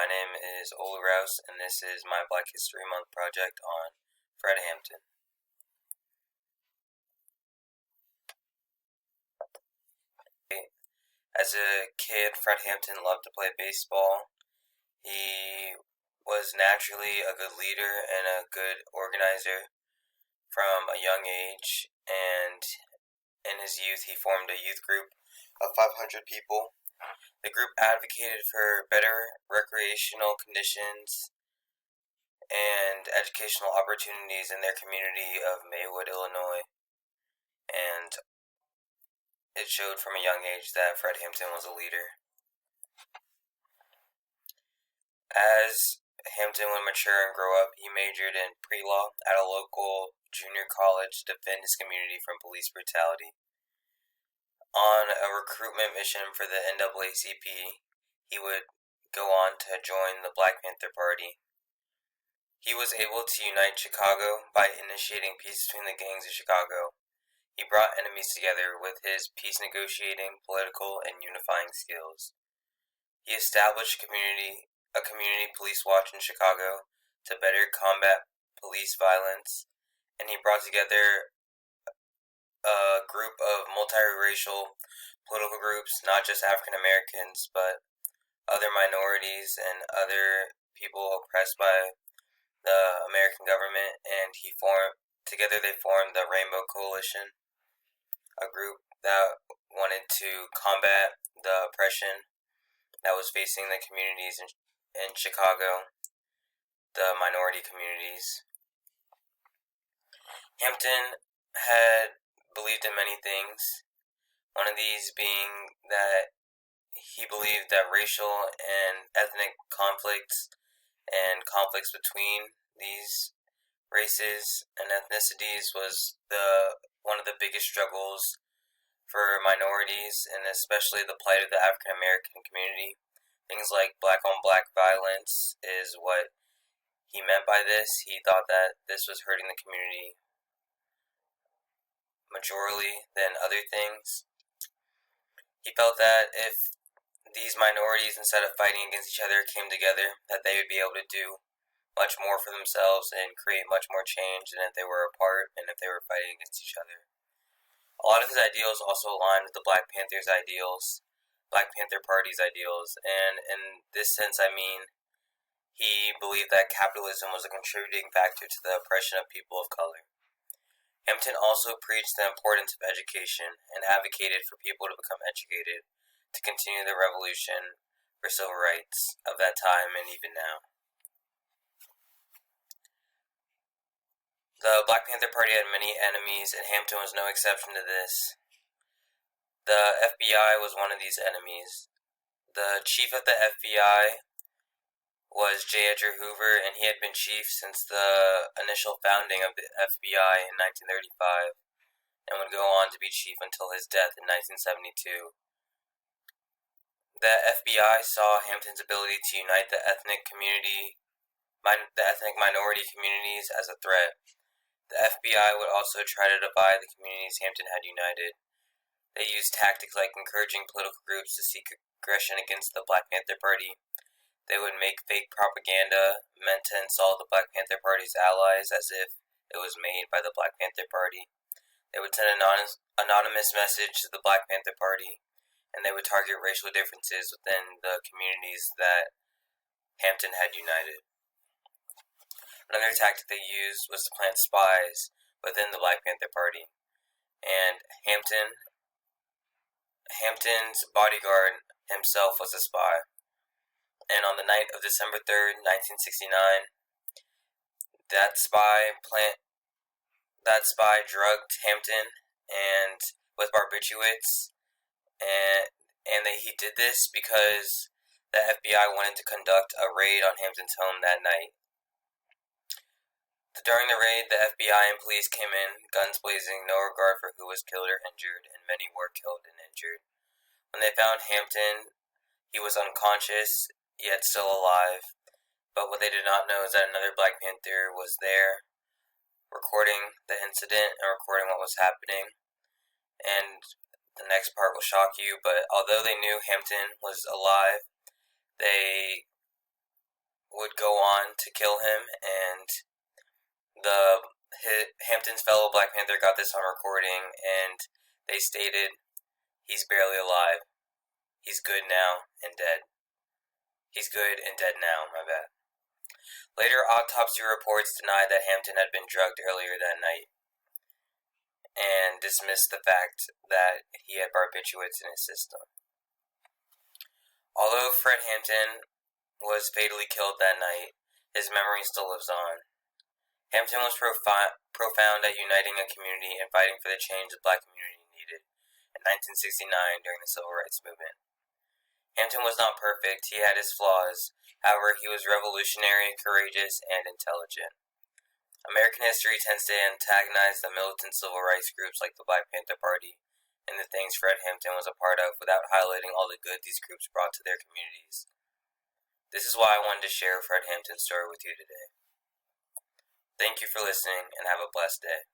My name is Olu Rouse, and this is my Black History Month project on Fred Hampton. As a kid, Fred Hampton loved to play baseball. He was naturally a good leader and a good organizer from a young age, and in his youth, he formed a youth group of 500 people. The group advocated for better recreational conditions and educational opportunities in their community of Maywood, Illinois, and it showed from a young age that Fred Hampton was a leader. As Hampton would mature and grow up, he majored in pre-law at a local junior college to defend his community from police brutality. On a recruitment mission for the NAACP, he would go on to join the Black Panther Party. He was able to unite Chicago by initiating peace between the gangs of Chicago. He brought enemies together with his peace negotiating, political, and unifying skills. He established a community police watch in Chicago to better combat police violence, and he brought together a group of multiracial political groups, not just African Americans, but other minorities and other people oppressed by the American government, and together they formed the Rainbow Coalition, a group that wanted to combat the oppression that was facing the communities in Chicago, the minority communities. Hampton had believed in many things, one of these being that he believed that racial and ethnic conflicts and conflicts between these races and ethnicities was one of the biggest struggles for minorities, and especially the plight of the African American community. Things like black on black violence is what he meant by this. He thought that this was hurting the community majorly than other things. He felt that if these minorities, instead of fighting against each other, came together, that they would be able to do much more for themselves and create much more change than if they were apart and if they were fighting against each other. A lot of his ideals also aligned with the Black Panther Party's ideals, and in this sense I mean he believed that capitalism was a contributing factor to the oppression of people of color. Hampton also preached the importance of education and advocated for people to become educated to continue the revolution for civil rights of that time and even now. The Black Panther Party had many enemies, and Hampton was no exception to this. The FBI was one of these enemies. The chief of the FBI was J. Edgar Hoover, and he had been chief since the initial founding of the FBI in 1935, and would go on to be chief until his death in 1972. The FBI saw Hampton's ability to unite the ethnic minority communities as a threat. The FBI would also try to divide the communities Hampton had united. They used tactics like encouraging political groups to seek aggression against the Black Panther Party. They would make fake propaganda meant to insult the Black Panther Party's allies as if it was made by the Black Panther Party. They would send an anonymous message to the Black Panther Party, and they would target racial differences within the communities that Hampton had united. Another tactic they used was to plant spies within the Black Panther Party, and Hampton's bodyguard himself was a spy. And on the night of December 3rd, 1969, that spy drugged Hampton and with barbiturates, and he did this because the FBI wanted to conduct a raid on Hampton's home that night. During the raid, the FBI and police came in, guns blazing, no regard for who was killed or injured, and many were killed and injured. When they found Hampton, he was unconscious, yet still alive, but what they did not know is that another Black Panther was there, recording the incident and recording what was happening, and the next part will shock you, but although they knew Hampton was alive, they would go on to kill him, and Hampton's fellow Black Panther got this on recording, and they stated, "He's barely alive. He's good now and dead. He's good and dead now, my bad." Later autopsy reports denied that Hampton had been drugged earlier that night, and dismissed the fact that he had barbiturates in his system. Although Fred Hampton was fatally killed that night, his memory still lives on. Hampton was profound at uniting a community and fighting for the change the Black community needed in 1969 during the Civil Rights Movement. Hampton was not perfect, he had his flaws, however he was revolutionary, courageous, and intelligent. American history tends to antagonize the militant civil rights groups like the Black Panther Party and the things Fred Hampton was a part of without highlighting all the good these groups brought to their communities. This is why I wanted to share Fred Hampton's story with you today. Thank you for listening, and have a blessed day.